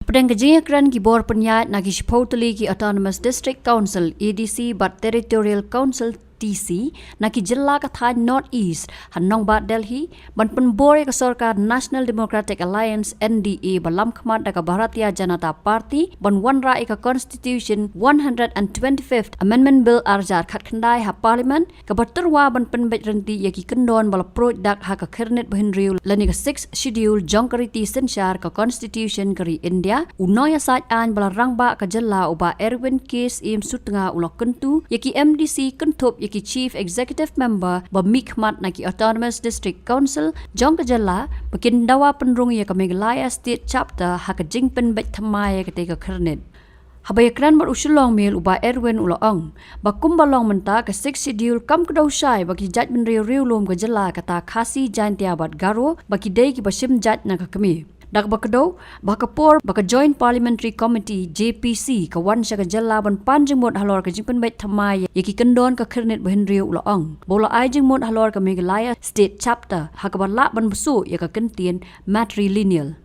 Kapedang kejayakran ki bor penyat nagi Shipotali ki Autonomous District Council ADC but Territorial Council TC naki jilla katha North East Hanong Bat Delhi ban penbore ke Sarkar National Democratic Alliance NDA balam khmat da Bharatiya Janata Party ban wanra ka Constitution 125th Amendment Bill arjar khat khandai ha Parliament ka baterwa ban penbet renti yaki kendon bala product ha ka khirnet bahin riu lani ka 6th schedule jongkariti sensyar ka Constitution kari India unoya saj an bala rangba ka jilla uba Erwin Case im sutnga ulok kentu yaki MDC kentup ki Chief Executive Member Bamikmat naki Autonomous District Council Jong Kajala makin dawa penrung ya ka Meghalaya State Chapter haka jingpen bet thamaya ketika kernet. Habayakran bar usulong mil uba Erwin Ulaong bakum balong menta ka 6 schedule kam kedaw syai bagi jaj menriu lum Kajala kata khasi jantia bat garo bagi day ki basim jaj na ka kami. Dak bakado bakapor baka Joint Parliamentary Committee JPC kawan sya kajalla ban panjing mod halor ka jingpen bet thamai yaki kendon ka khirnet bahin riu Ulaong bola ai jing mod halor ka Meghalaya State Chapter hakaban la ban besu ya ka kentien matrilineal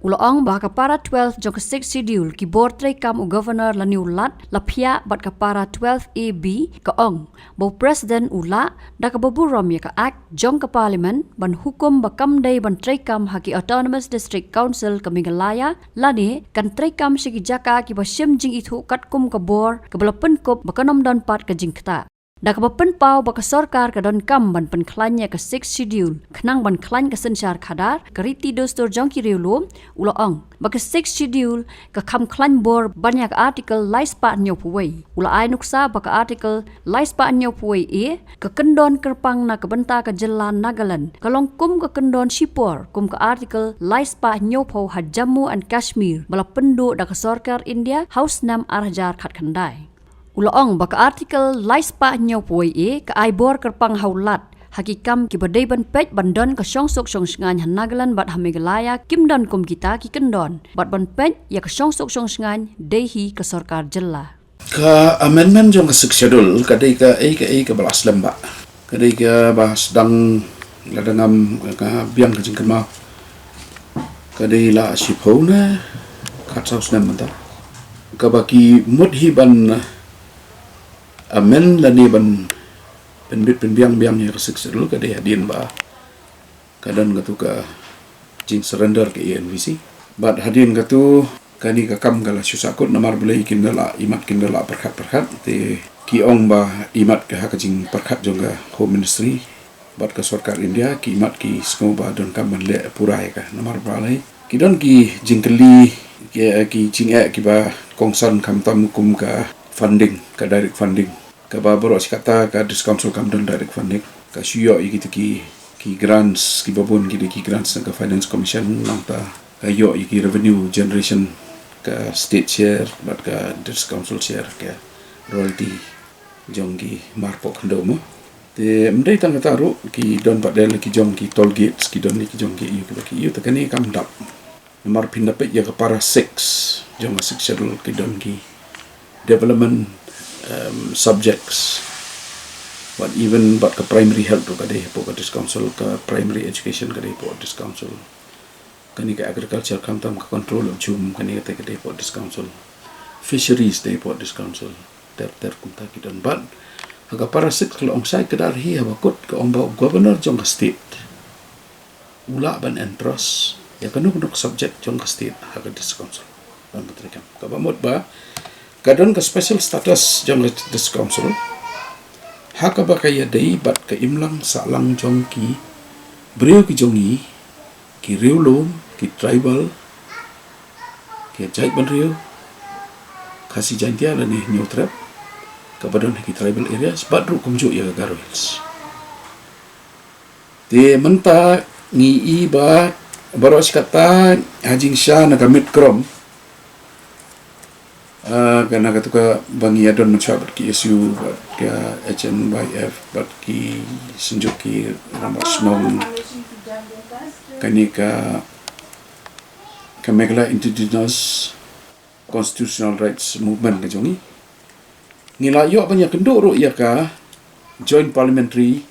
Ulaong bah para 12 jong ka 6 schedule ki board tray kam u governor la new lat la phia bat ka para 12 AB ka ong bo president ula da ka baburom ya ka act jong ka parliament ban hukum bakam dai ban tray kam haki Autonomous District Council ka Meghalaya lani kan tray kam sigi jaka ki basim jing ithu katkum ka bor ka balapen kop bakanom don pat ka jingkta da ka bapen pau baka sarkar ka don kam ban penklanya ka 6 schedule khnang ban klan ka sensyar khadar kariti dostor jongki riulum Ulaong baka 6 schedule ka kham klan bor banyak article laispa nyopuwei ula ai nuksa baka article laispa nyopuwei ka kendon kerpang na ka benta ka jelan Nagaland kalong kum ka kendon Shipor kum ka article laispa nyopo ha Jammu and Kashmir bala pendu da ka sarkar India House Nam arjar khat khandai Ulaong baka artikel laispa nyopoi ka aibor kerpang haulat hakikam ki badai ban pej bandon ka songsok songsngan Nagaland bat Meghalaya kimdon kum kita ki kendon bat ban pej ya ka songsok songsngan dehi ka sarkar jella ka amendment jong ka schedule kadai ka ka balas lembak kadai ka bahas dang ladangam ka biang ka jingkan mau kadai la sipona khatsaus nam manta ka baki mudhi ban amen lani ban penbit penbiang-biang ya kesik dulu kada hadin ba kadan gatu ka jing surrender ke NVC bat hadin gatu kani ka kam gala susakut namar bulai kindala imat kindala perkhat te kiong ba imat ka jing perkhat jonga Home Ministry bat ka sarkar India ki imat ki sko ba don kam le purai ka namar balai kidon ki jingkeli ki jing ki ba kongsan kam tam kum ka funding ka direct funding ka babro sikata ka discouncil kam don direct funding ka suyo iki ki grants ki babon ki grants ka finance commission nang ta ayo iki revenue generation ka state share bat ka discouncil share ka royalty jonggi marpok ndomo te mdai tang taru ki don padel ki jonggi toll gates ki don ki jonggi yu takani kam dap nomor pindapat ya ka para 6 jong 6 schedule ki don ki development subjects but even but ka primary health to kade po ka council ka primary education kade po council kani ka agriculture kam tam ka control of chum kani ka kade po council fisheries day po council ter kunta kidon ban aga para six long sai kadar hi habakot ka omba governor jong ka state ula ban entros ya kanu subject jong ka state aga council ban patrikam ka bamot ba kadon ka special status jong this council haka ba kaya dai bat ka imlang salang jong ki breu ki jongi ki riulum ki tribal ki jai ban riu khasi jantia la ni neutra ka badon ki tribal areas badru kumju ya Garo Hills te menta ni iba baros kata hajing sha na kamit krom karena katuka bangi adon mencabat ki isu ke HNYF bat ki senjuki ramas nom kanika Meghalaya Indigenous Constitutional Rights Movement ke jongi ngilayo banyak kendoro ya ka Joint Parliamentary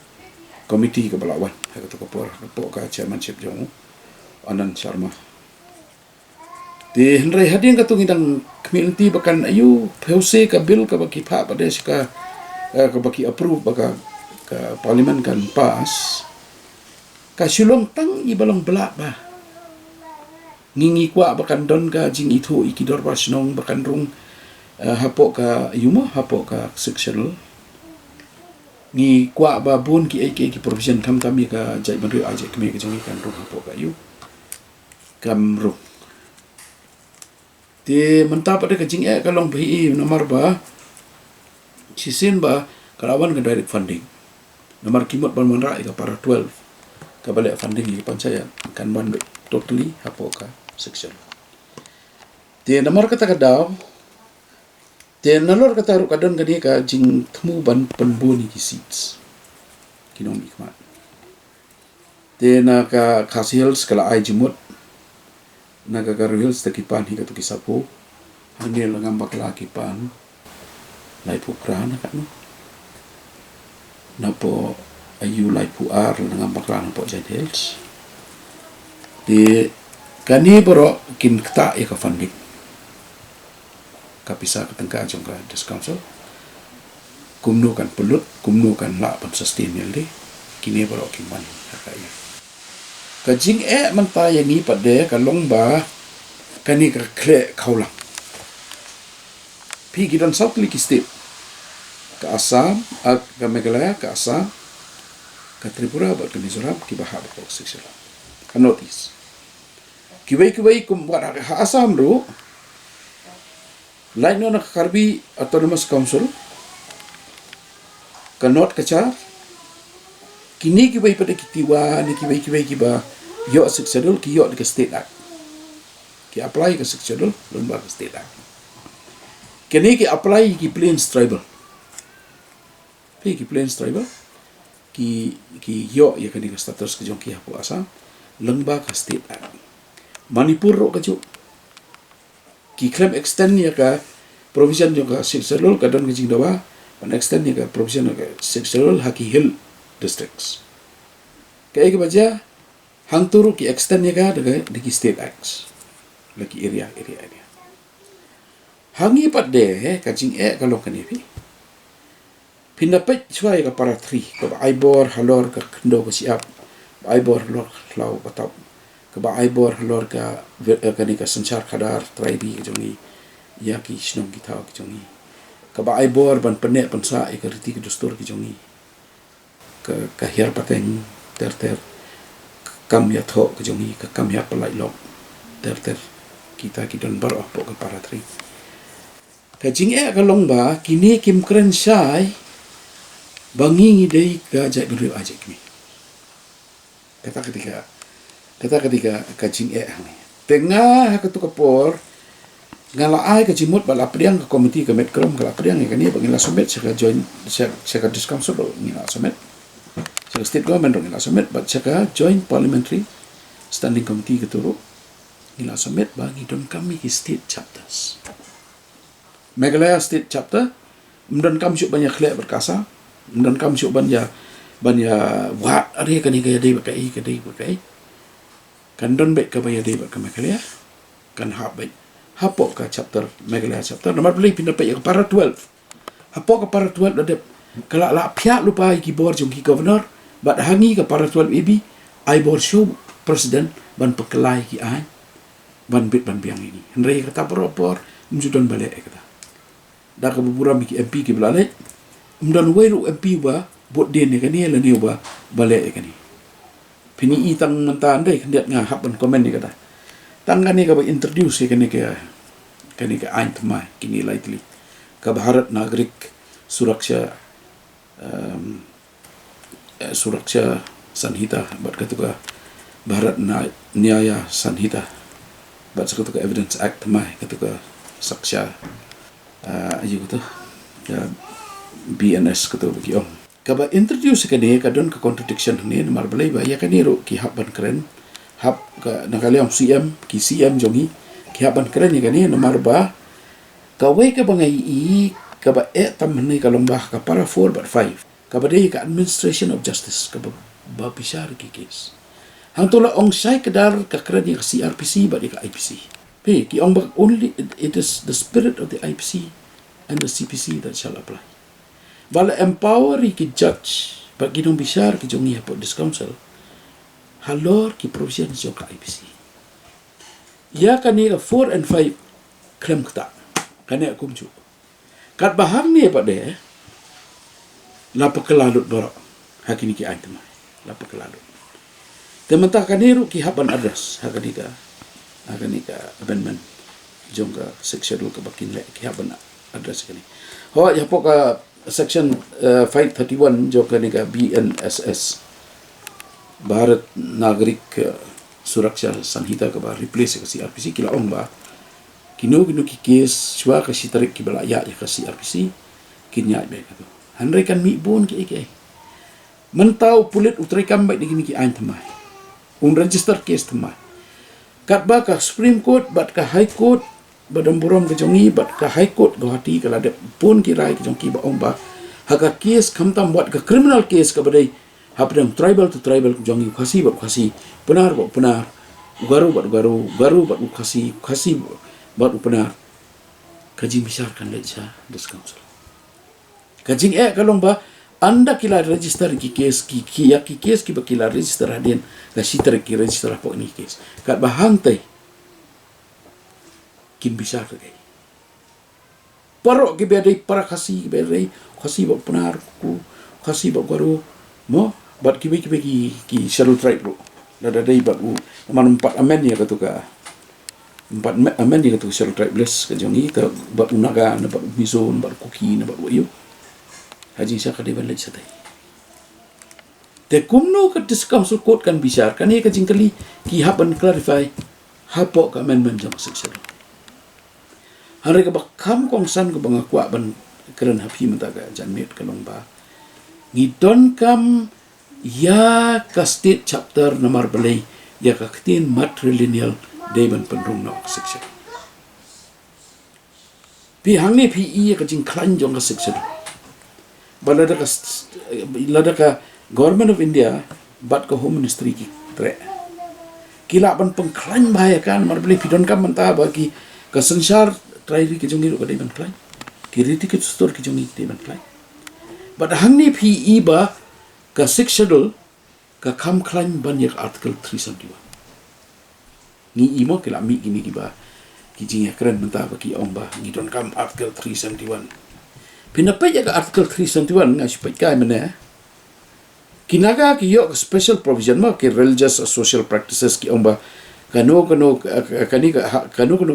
Committee ke Balawan katuka por ka chairmanship jong Anand Sharma Di henry hadin ka tungidang community bakan ayu pause ka bill ka baki pa pada ka baki approve baka ka parlimen kan pas ka sulong tang i balong belak ba ngingi kwa bakan don ka jing itu ikidor pasnong bakan rung hapok ka yumo hapok ka sectional ngi kwa ba bun ki ki provision kami ka jai bandri aje kami ka jong kan rung hapok ka yu kam rung di mentap pada kecing kalong BI nomor ba sisin ba kalawan ke direct funding nomor kimot ban manra ka para 12 ka balik funding di pancayan kan ban totally hapo ka section di nomor kata kadaw di nalor kata ru kadon kadi ka jing temu ban penbuni ki seats kinom ikmat di na ka kasihel skala ai jimut nagagaruhil sa kipan higa to kisapo hangil lang ang bakla kipan lai pu prana kan na po ayu lai pu ar lang ang bakla na po jadels di kani boro kin kta ka funding kapisa katengka jong ka discount kumno kan pelut kumno kan la pan sustainable de kini boro kin man kakaya kajing mentaya ni pada kalong ba kani ka kle kaulang pi gidan south liki state ka Assam ka Meghalaya ka Assam ka Tripura ba ka Mizoram ki bahab ko section ka notice kiwai kum wa ha Assam ro lain no na Karbi Autonomous Council ka not ka cha kini kibai pada kitiwa ni kibai kiba yo seksedul ki yo ke state act ki apply ke seksedul lomba ke state act kini ki apply ki plains tribal ki plains tribal ki yo ya kini status ke jong ki hapu Assam lomba ke state act Manipur ro ka ju ki claim extend ya ka provision jong ka seksedul kadon ke jingdawa pan extend ya ka provision ka seksedul haki hill districts. Kaya baca hang turu ki extend ya ka de ki state acts. Lagi area. Hangi pat de kajing kalau kani pi. Pindapat suai ka para 3 ka aibor halor ka kendo ka siap. Aibor halor lau patap. Ka aibor halor ka kani ka sansar khadar tribe ka jongi ya ki snong ki tau ki jongi. Ka aibor ban penek pensa ka riti ka dustur ki jongi. Kahir pateng ter kam ya tho ke jongi ka kam ya pelai lok ter kita don bar apa ke para tri ka jing kalong ba kini kim kren sai bangi dei ka jai beri aje kimi kata ketika ka jing ni tengah ka tu kapor ngala ai ka jimut bala priang ka komiti ka medkrom ka priang ka ni bangila somet sa join sa discount so ngila somet sa state government ro ngila somet but sa joint parliamentary standing committee keturu ngila somet bagi don kami ki state chapters Meghalaya state chapter mdon kam syuk banyak khlek berkasa mdon kam syuk banya wat are kan ni kaya dei bakai kan don bet ka baya dei ka Meghalaya kan hab bet hapok ka chapter Meghalaya chapter nomor beli pindah pe ka para 12 hapok ka para 12 ada kala la pihak lupa ki bor jong ki governor bat hangi ka para 12 ebi ai bor show president ban pekelai ki ai ban bit ban biang ini henry kata propor mjudon balik kata dak buburam ki MP ki belale mdan weiru MP ba bot den ni kani la ni ba balik kani pini itang mentan dei kendiat ngahap ban komen ni kata tangan ni ka ba introduce kani ka ain tmai kini lightly ka Bharat Nagrik Suraksha Suraksha Sanhita bat katuka Bharat Nyaya Sanhita bat katuka Evidence Act mai katuka Saksha ayu katu BNS katu bagi om kaba introduce kani kadon ka contradiction ni mar balai ba ya kani ro ki hab ban keren hab ka nakali om CM ki CM jongi ki hab ban keren ni kani nomor ba ka we ka bangai i kaba tam ni kalombah ka para 4 but 5 kaba dei ka administration of justice kaba ba pisar ki case hang tola ong sai kedar ka kredit ka CRPC ba di ka IPC Pi ki ong bak only it is the spirit of the IPC and the CPC that shall apply. Bala empower ki judge bagi dong bisar ki jongi hapo this council. Halor ki provision jong ka IPC. Ya kani 4 and 5 klem kata. Kani aku mju. Kat bahang ni apa deh? Lapa kelalut borok. Hakini ki aitem. Lapa kelalut. Tementah kaniru ki haban address hakanika amendment jongga section ke bakin le ki haban address kani. Ho ya poka section 531 jongga nika BNSS Bharat Nagarik Suraksha Sanhita ke ba replace ke CRPC kila ong ba kinu ki kes chua ka si tarik ki bala ya ka CRPC kinya be ka tu. Handai kan mi bon ki mentau pulit utrai kam baik digini ki ain thamai. Un register case thamai. Kat ba ka Supreme Court bat ka High Court badam borom ke jongi bat ka High Court Guwahati kala de pun ki rai ke jongki ba ong ba haka case kamtam buat ka criminal case ka badai hapdam tribal to tribal ke jongi khasi bat khasi benar bat benar garu bat khasi bat benar kajing bisarkan leja this council kajing kalong ba anda kila register ki case ki case ki bakila register hadin ka sitar ki register apa ni case kat bahang tai kin bisa ke parok ki bedai para khasi bedai khasi ba penar ku khasi ba garu mo bat ki schedule tribe ro ada dai bat man 4 amen ya katuka 4 amen ya katuka schedule tribe list ka jongi ka bat unaga na bat bison bat kuki na bat wayu haji sa kadiban lagi satai. Te kumno ke dis council court kan bisar kan ye ka jingkali ki haban clarify hapo ka amendment jam section. Hari ka bakam kong san ka banga kwa ban keren hapi mentaga janmet kalong ba. Ngidon kam ya ka state chapter nomor belai ya ka ktin matrilineal deban pendung na section. Pi hang ni pi ka jing klan jong ka section. Balada ka Government of India bat ka Home Ministry ki tre kila ban pengklan bahaya kan mar beli pidon kam menta bagi ka sensar trairi ki jongi ro ka ban klan kiriti ki store ki jongi ban klan but hangni PE ba ka six schedule ka kam klan ban yak article 371 ni imo kila mi gini ki ba ki jinga keren menta bagi ong ba ngidon kam article 371 Pinapai jaga artikel 371 nga supaya kaya mana kinaga ki yok special provision ma ki religious or social practices ki omba kanu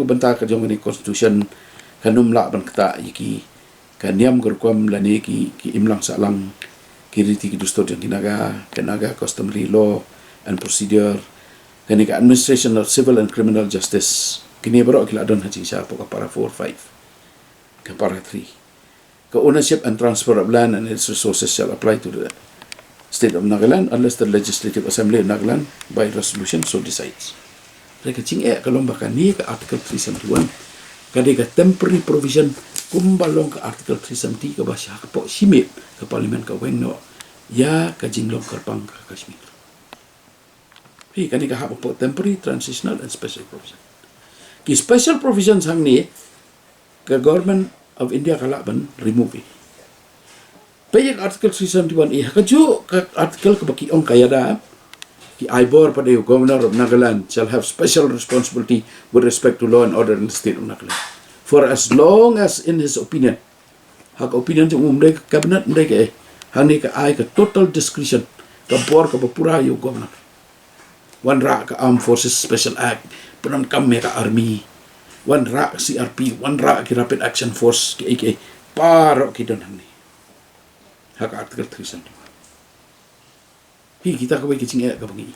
benta ka jong ni constitution kanum la ban kata ki kaniam gerkwam lani ki imlang salang kiriti ki dustor jong kinaga customary law and procedure kanika administration of civil and criminal justice kini baro ki ladon haji sa ka para 4 5 ka para 3 The ownership and transfer of land and its resources shall apply to the state of Nagaland unless the Legislative Assembly of Nagaland by resolution so decides. Reka ching kalong baka ni ka Article 371 kada ka temporary provision kumbalong ka Article 370 ka basya ka po simit ka parliament ka wengno ya ka jinglong karpang ka Kashmir. Hi kani ka hapo po temporary, transitional and special provision. Ki special provisions hang ni ka government of India kalaban remove Payak article 371 hakaju ka article ka baki ong kayada ki Aibor pada governor of Nagaland shall have special responsibility with respect to law and order in the state of Nagaland for as long as in his opinion hak opinion jung umrek cabinet mereka hani ka ai ka total discretion ka bor ka pura yo governor one ra ka armed forces special act punan kam ka army one ra CRP, one ra ki Rapid Action Force ki AK, paro ki doon ni. Haka article 371. Hi kita kawai ki cing ka bangi.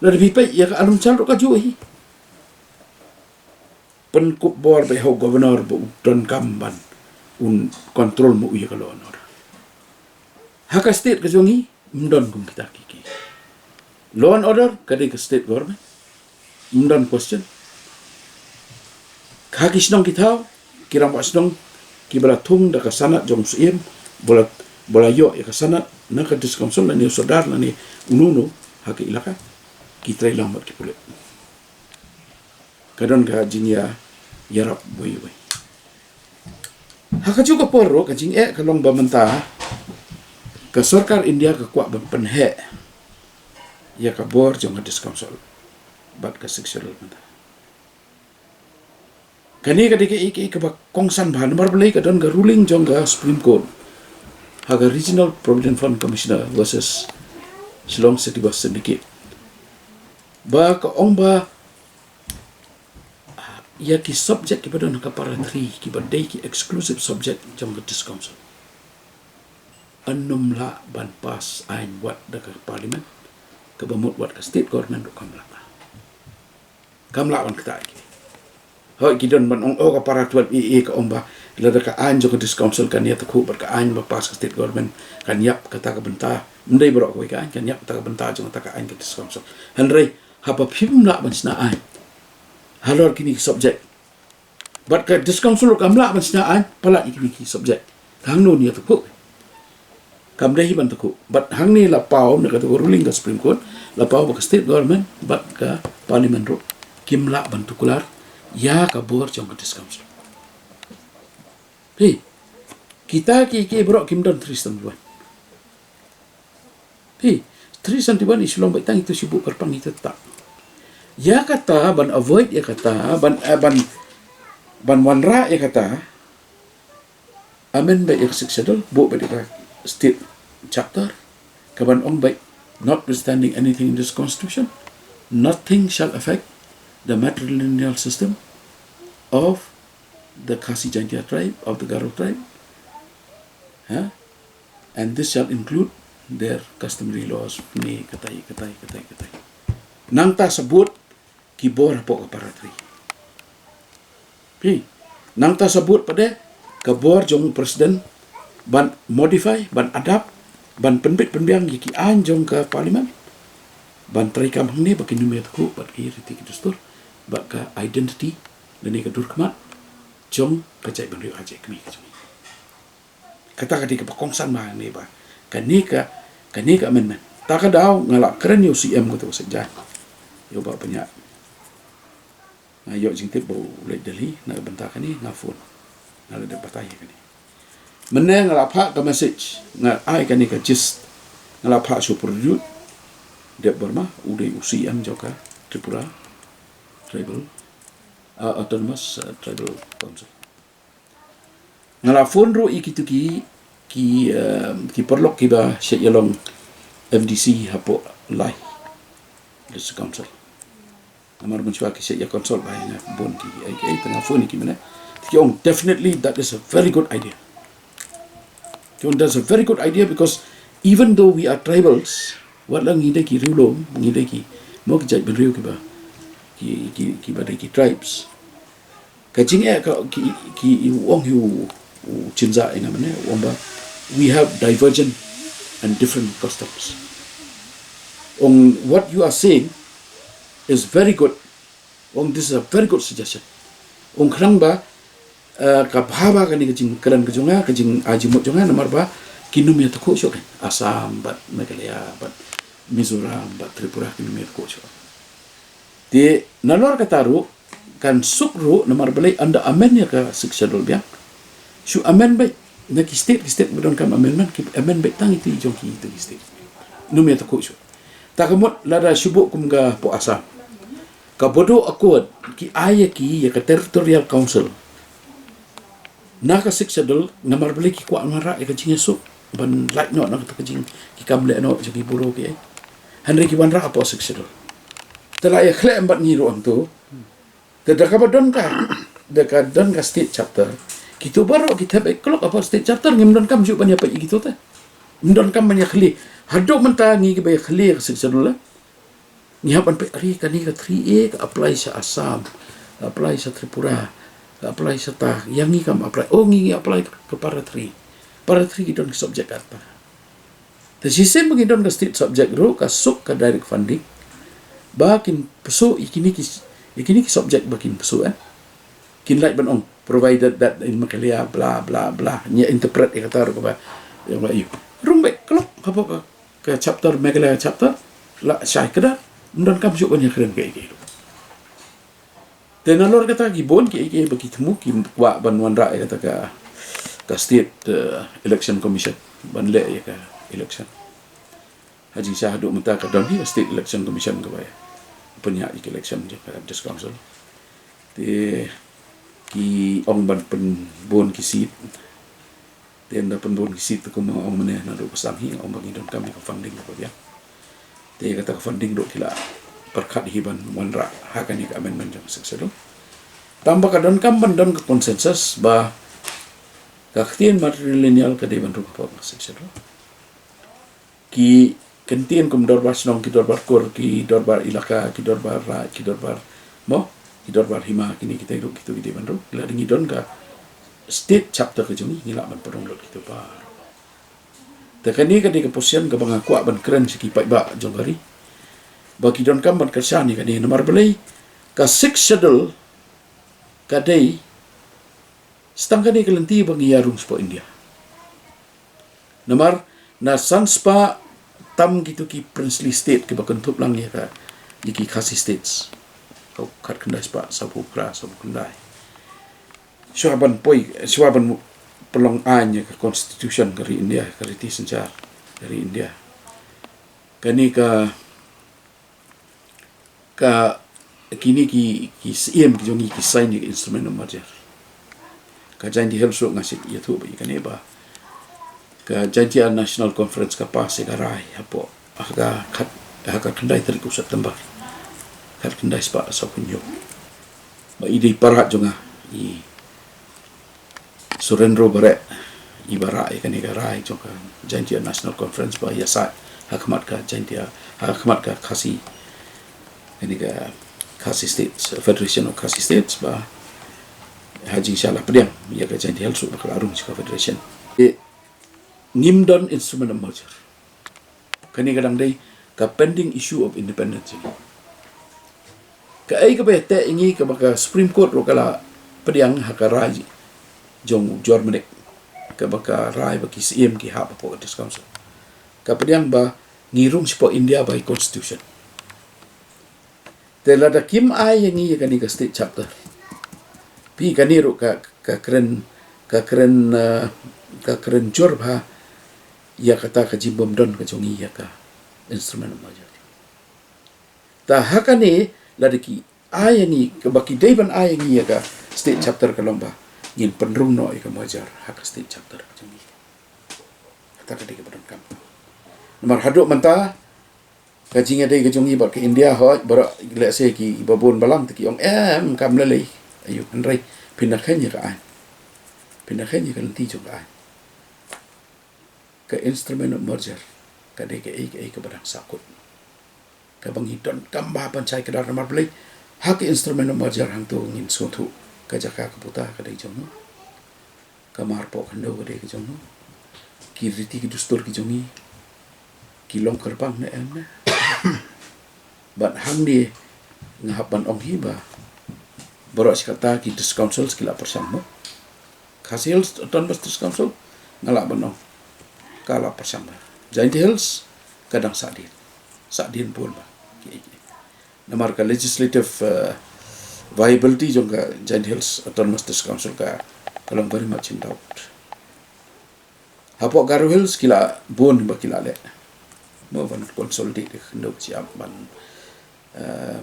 La de pipai ya ka alum chal ka jo hi. Pen kup bor be ho governor bo don kamban un control mo uya ka law and order. Haka state ka jongi mdon kum kita ki. Law and order ka de ka state government. Mdon question Haki sidong kita kiram pak sidong kibala tung da kasana jong suim bola yo ya kasana na ka diskonsol la ni sodar la ni ununu haki ilaka kita lambat ki pulet kadon ka jing ya yarap boy boy haka juga poro ka jing kalong ba menta ka sarkar India ka kwa ba penhe ya ka bor jong discouncil bat ka sexual menta kani ka dike iki ka ba kongsan ba nomor belai ka don ka ruling jong ka Supreme Court haga Regional Provident Fund Commissioner versus Shillong City Bus Syndicate ba ka ong ba ya ki subject ki badon ka para 3 ki badai ki exclusive subject jong ka discouncil annum la ban pas ain wat da ka parliament ka bamut wat ka state government do kamla ban kata ki hoi kidon ban ong ka para 12 ka omba la da ka ain jong ka discouncil kan ya ta ku bar ka ain ba pas ka state government kan yap kata ka benta ndai bro ko ka kan yap kata ka benta jong ta ka ain ka discouncil hanrei hapa phim la ban sna ain halor kini subject but ka discouncil kamla ban sna ain pala kini ki subject hang no ni ta ku kam dai ban ta ku but hang ni la pau na ka ruling ka Supreme Court la pau ba ka state government but ka parliament ro kimla ban tukular ya ka bor jong ka discouncil hey kita ki bro kimdon Tristan Duan hey Tristan Duan isulong baitang itu sibuk karpang itu tak ya kata ban avoid ya kata ban wanra ya kata amen ba ya successful bu ba ka state chapter kaban ong ba notwithstanding anything in this constitution nothing shall affect the matrilineal system of the Khasi Jaintia tribe, of the Garo tribe. And this shall include their customary laws. Ni katai. Nang ta sabut, kibor po kaparatri. Nang ta sabut pada, kabor jong presiden, ban modify, ban adapt, ban penbiang yaki an jong ke parlimen, ban trikam hang ni baki numet ku, baki riti kidustur, baka identity, dan ni kadur kemat, jong kacai ban riu ajai kami kacai. Kata kati kapakongsan mah ni ba, kani ka amendment. Tak daw ngalak keren yo CM ko to sejan. Yo ba banyak. Yo jing tip bo le Delhi na bentakan ni na phone. Na le batai kani. Meneng ngalap hak ka message nga ai kani ka gist ngalap hak super jut dia Burma udai UCM joka Tripura Tribal Autonomous Tribal Council. Ngalap phone ro ikituki ki perlok ki ba Syed Yalong MDC hapo lai this council. Amar mencuba ki Syed Council ba na bon ki ai tengah phone ki mana. Tiong definitely that is a very good idea. That's a very good idea because even though we are tribals, wat lang ngide ki riulom, ngide ki mo ki jai benriu ki ba ki ba ki tribes. Ka jing ka ki wong hu cinza ina mana wong ba we have divergent and different customs. On what you are saying is very good. On this is a very good suggestion. On kerang ba ka bahaba kan kajing keran kajunga kajing ajimut junga nomor ba kinum ya takut syok Assam bat Meghalaya bat Mizoram bat Tripura kinum ya takut syok di nalor kataru kan sukru nomor belai anda amen ya ka successful biang su amen baik nak state bedon kam amendment ki amen baik tang itu jongki itu state num ya takut syok takamut lada syubuk kumga po Assam ka bodo accord ki ayaki ya ka territorial council naka successful nomor beli ki kwa ngara e kajing esok ban like no nak kajing ki kamle no jadi buru ki Henry ki wanra apa successful telah ya khle embat ni ruang tu tedaka badon ka dekat don ka state chapter kita baru kita baik kelok apa state chapter ngimdon kam ju ban ya pa gitu ta ngimdon kam ban ya khli hadok menta ngi ki bay khli successful la ngihapan pe ri kan ni ka 3A ka apply sa Assam apply sa Tripura apply serta yang ni kam apply apply ke para 3 kita don subjek apa the system bagi don ke state subject ro ka suk ka direct funding bakin pesu ikini ki subject bakin pesu kin like ban provided that in Meghalaya bla bla bla nya interpret kata ro ba yang ba rumbe kelok apa ke chapter Meghalaya chapter la syai kada don kam juk banyak keren kayak gitu Tenalor kata ki bon ki bagi temu ki wa ban wan ra kata ka state election commission ban le ka election haji syah duk minta ka don hi state election commission ka baya punya ki election je ka dis council te ki ong ban pen bon ki seat ten da pen bon ki seat ko ong mene na do pasang hi ong bagi don kami ka funding ko ya te kata ka funding do kila perkat hiban wan ra hakani ka amendment jang seksado tambah ka don kam ban don ka consensus ba kaktian matrilineal ka de ban ru ka seksado ki kentien kum dorbar snong ki dorbar kor ki dorbar ilaka ki dorbar ra ki dorbar mo ki dorbar hima kini kita hidup gitu di bandung la dingi don ka state chapter ke jumi ngila ban perong lot gitu par tekani ka di ke posian ka banga kwa ban keren siki pai ba jongari bagi don kam ban kersani ka ni nomor belai ka six schedule ka dei stang ka ni kelenti bangi yarung spo India nomor na sanspa tam gitu ki princely state ke bakentup lang ya ka iki khasi states kau kat kendai spa sabu kra sabu kendai swaban pelong anya ke constitution dari India dari ti senjar dari India kani ka kini ki siem ki jongi ki sign ki instrument merger ka janji helso ngasih ya tu ba kani ba ka janjian national conference ka pas ka rai apo aga kendai 3 September kat kendai spa sa punyo ba ide parat jonga i surendro bare ibara kan ka rai jonga janjian national conference ba ya sa hakmat ka jantia hakmat ka khasi ini ka khasi states federation of khasi states ba haji insyaallah pediang ya ka janji helsu bakal arum ka federation ngimdon instrument of merger kani kadang dai ka pending issue of independence ka ai ka bete ingi ka baka Supreme Court ro kala pediang hakarai jong jormenek ka baka rai baki CM ki ha po dis council ka pediang ba ngirung sipo India by constitution telada kim ai ingi kani ka state chapter pi kani ro ka keren jor ba ya kata ka jimbom don ka jongi ya ka instrument merger ta hakani ladiki ayani ke baki daiban ayani ya ka state chapter ka lomba ngin penrung no ka merger hak state chapter ka jongi kata ka dikit badon kam nomor haduk manta ka jinga dai ka jongi ba ke India ho bara let's say ki babon balang ti ong kam lalai ayu andrai pinakanya ka an pinakanya ka lanti juga an ke instrument of merger ka dei ke ka badang sakut ka bangi don kamba pancai ke dar nomor belai hak instrument of merger hang tu ngin suatu ka jaka ka puta ka dei jono ka marpo khando ka dei ka jono ki riti ki dustur ki jongi ki long kerbang na em na bat hang di ngahapan ong hiba borok kata ki dis council skila persamo hasil autonomous dis council ngalak banong kala persama Giant Hills kadang sadin pun ba namar ka legislative viability juga Giant Hills autonomous dis council ka kalau very much in doubt hapok Garo Hills kila bon ba kila le mo ban consolidate ndok siap ban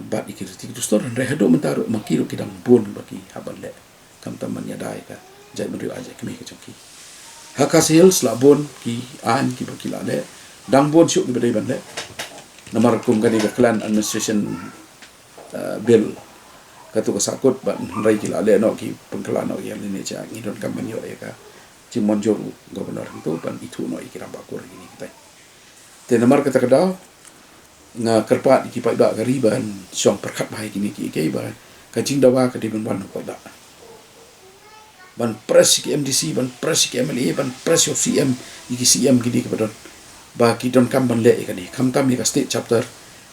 bat ikirti tu store rehado mentaro makiro kidang bon bagi haban le kam taman ya dai ka jai meri aja kemi ke choki hakas hills la bon ki an ki bakila le dang bon syuk ki badai ban le namar kum kani ka clan administration bill katu ka sakut ban rai kila le no ki pengkelan no yang ni cha ngidon kam manyo ya ka cimon joru gubernur itu ban itu no ikira bakur gini kita te namar kata kada nga kerpat ki pai ba gariban song perkat bai kini ki ke ba ka jing dawa ka di ban ko da ban press ki MDC ban press ki MLA ban press of CM iki CM gini ke badon ba ki don kam ban le ka ni kam ka state chapter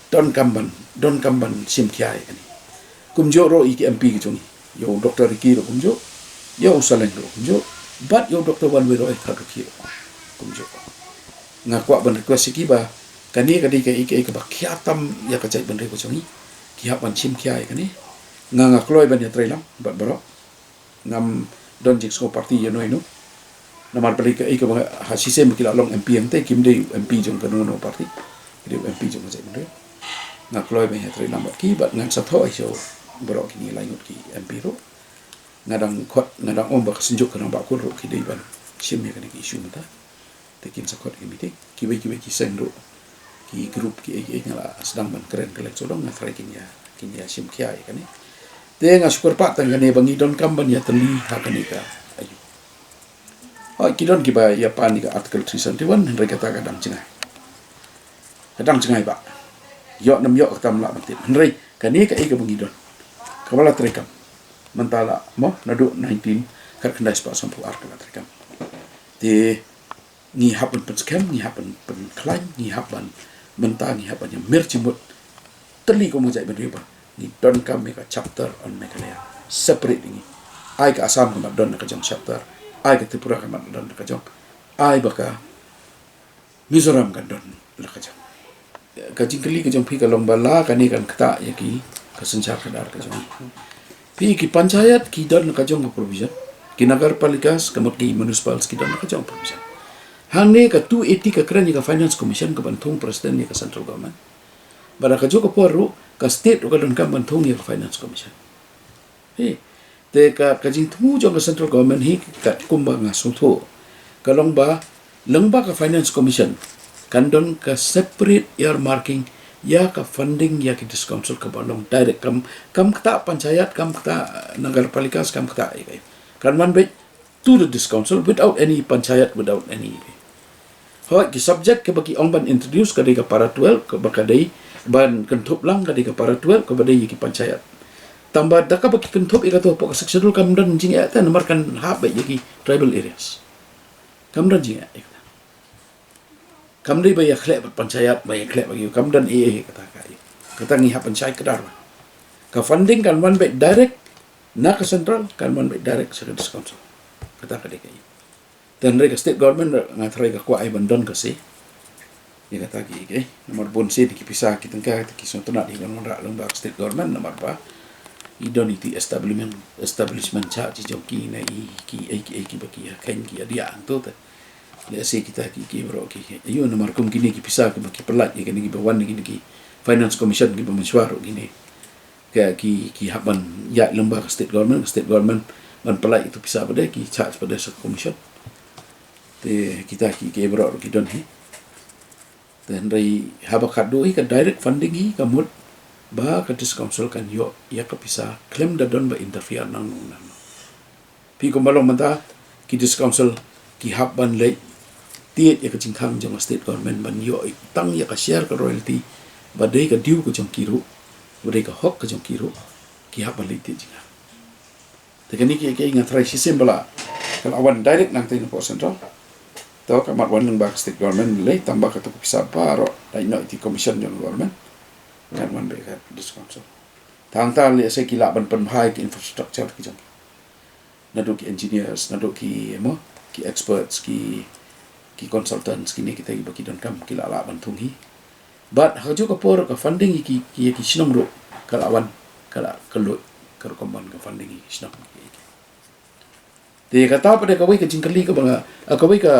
don kam ban sim kiai ka ni kumjo ro iki MP ki chung yo Dr. Ki ro kumjo yo Saleng ro kumjo but yo Dr. Wanwe ro ka ki kumjo nga kwa ban request ki ba kani ka di ka ba kiatam ya ka jai ban re ko chung ki ban sim kiai ka ni nga kloy ban ya trailam bat baro ngam don jik sko parti ya no ino namar balik ke ika ha sistem kila long MP ente kim de MP jong kanu no parti de MP jong jai mende nga kloy ban ya trailam bat ki bat ngan sa tho ai so baro kini lainut ki MP ro ngadang khot ngadang om ba sinjuk kana ba ko ro ki de ban sim ya kan ki isu mata tekin sa khot ki mite ki ki sen ro ki grup ki ngala sedang ban keren kelek so dong ngafrai kinya sim kia kan ni te nga syukur pak tang kane bangi don kam ban ya teli ha kan ka ayu ha ki don ki ba ya pan ni ka article 371 henry kata kadang cengai ba yo nam yo tam la batin henry kan ni ka bangi don kabala trekam mentala mo nadu 19 kar kendai spa sampu ar ka trekam te ni happen pen scam ni happen pen klaim ni happen mentang ni happen ya merchimut teli ko mo jai ben riba ni don kam ka chapter on Meghalaya separate ini ai ka asam ka don ka jong chapter ai ka tripura ka don ka jong ai baka Mizoram ka don la ka jong ka jingkeli ka jong pi ka long bala ka ni kan kata ya ki ka senjar ka dar ka jong pi ki panchayat ki don ka jong ka provision ki nagar palikas ka mot ki municipals ki don ka jong provision hang ne ka 280 ka kran ka finance commission ka bantung president ni ka central government bara ka joko poru ka state ka don kam bantung ni ka finance commission te ka jing thu jong ka central government hi ka kumba nga sutho ka longba ka finance commission kan don ka separate earmarking ya ka funding ya ki discouncil ka balong direct kam kata panchayat kam kata nagarpalika kam kata ai kan man be to the discouncil without any panchayat without any ki subject ke bagi ong ban introduce ka ka para 12 ka bakadai ban kentup lang ka para 12 ka badai ki panchayat tambah daka bagi kentup ika to pok seksedul kam dan jing ya tan markan hab ki tribal areas kam dan jing ya kam dai bay khlek panchayat bay khlek bagi kam dan kata ngi hab panchayat kedar ka funding kan man bay direct na ka central kan man bay direct sa council kata ka dai dan mereka state government ngatrai ka kuai bandon ka si ya kata ki nomor bonse di kisah kita ka ki sontona di nomor lembag state government nomor ba idonity establishment cha ji joki na ki baki ya kain ki dia anto ta le se kita ki bro ki ayo nomor kum kini ki pisah ki baki pelat ya kini ki bawan ni ki finance commission ki pemesyuar gini ka ki haban ya lembag state government man pelat itu pisah pada ki charge pada commission te kita ki bro ki don hi dan rai haba khadu hi ka direct funding hi ka mut ba ka discouncil kan yo ya ka pisa claim da don ba interfere nang pi ko malong mata ki discouncil ki haban le tiet ya ka jingkhang jong state government ban yo tang ya ka share ka royalty ba dei ka diu ko jong kiru ba dei ka hok ka jong kiru ki haban le tiet jinga te kani ki ingat rai sistem bala kalau awan direct nang tin po central tahu kamat wan nang bak state government le tambah ka to pisa paro dai no ti commission jong government kan wan be ka discount tang le se kila ban pen high infrastructure ki jong nadu ki engineers nadu ki ki experts ki consultants kini kita bagi don kam kila la ban thung hi but haju ka por ka funding ki sinong ro kala wan kala kelut ka komban ka funding hi sinong te kata pada kawai ka jingkali ka banga kawai ka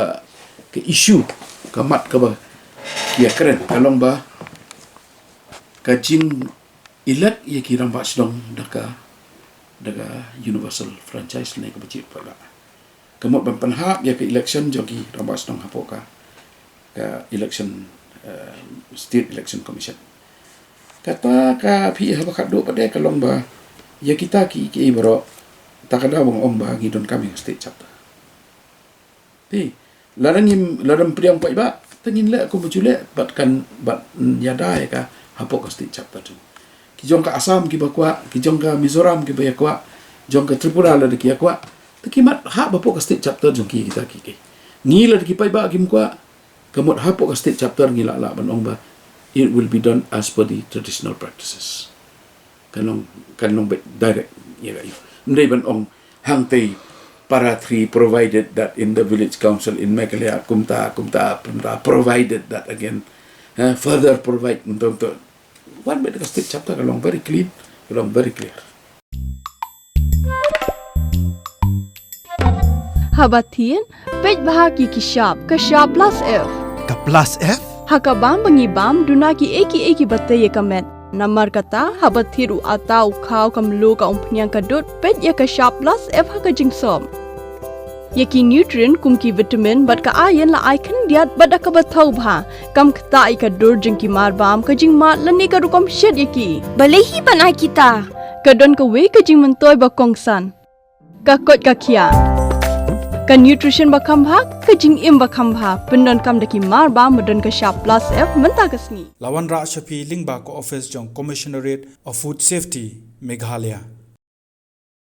issue ka mat ka ba kia keren kalong ba ka jing ilat ye ki ramba sinong daga universal franchise ne ka bacit pala kamot ban panhap ya ke election jogi ramba sinong hapoka ka election state election commission kata ka pi habakat do pada kalong ba ya kita ki bro takada bang om ba ngidon kami state chapter larang priang pai ba tengin le ko bujule bat yada ka hapok state chapter tu ki jong ka asam ki bakwa ki jong ka mizoram ki bakwa jong ka tripura la de ki akwa takimat ha bapok state chapter jong ki kita ki ni la de ki pai ba ki mkwa kamot hapok state chapter ngila la ban om ba it will be done as per the traditional practices kanong direct ya ga ndai ban ong hang tei para 3 provided that in the village council in Meghalaya kumta provided that again further provide untuk one bit state chapter kalong very clean kalong very clear Habatin, pej bahagi kishap, kashap plus F. Ka plus F? Hakabam bangibam dunaki eki batay kamet. Namar kata habatiru atau kau kamlu ka umpnyang kadut pej ya kashap plus F hakajing som. Yaki nutrient kumki vitamin bat ka ayan la ikan diat bat ka batau bha. Kam kata ika dur jengki marbam kajing mat lani ka rukam shed yaki. Balehi panai kita. Kadon ka we kajing mentoy bakongsan. Kakot kakia. Ka nutrition bakam bha kajing im bakam bha pendon kam daki marba medon ka sharp plus F menta kasni. Lawan Ra Shafi Lingba ko office jong Commissionerate of Food Safety Meghalaya.